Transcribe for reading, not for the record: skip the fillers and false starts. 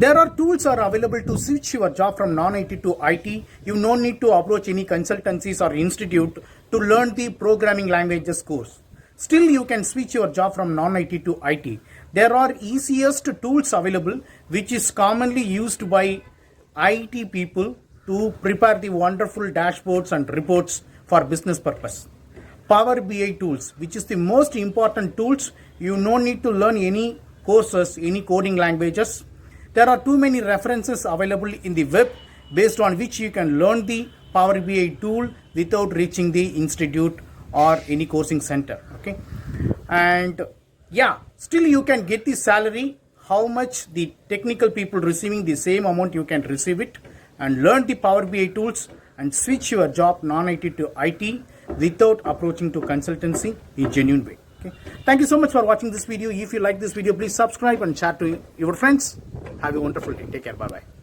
There are tools are available to switch your job from non-IT to IT. You no need to approach any consultancies or institute to learn the programming languages course. Still, you can switch your job from non-IT to IT. There are easiest tools available which is commonly used by IT people to prepare the wonderful dashboards and reports for business purpose. Power BI tools, which is the most important tools. You no need to learn any courses, any coding languages. There are too many references available in the web based on which you can learn the Power BI tool without reaching the institute or any coaching center. Okay, and yeah, still you can get the salary, how much the technical people receiving the same amount you can receive it, and learn the Power BI tools and switch your job non-IT to IT without approaching to consultancy in genuine way. Okay. Thank you so much for watching this video. If you like this video, please subscribe and share to your friends. Have a wonderful day. Take care. Bye bye.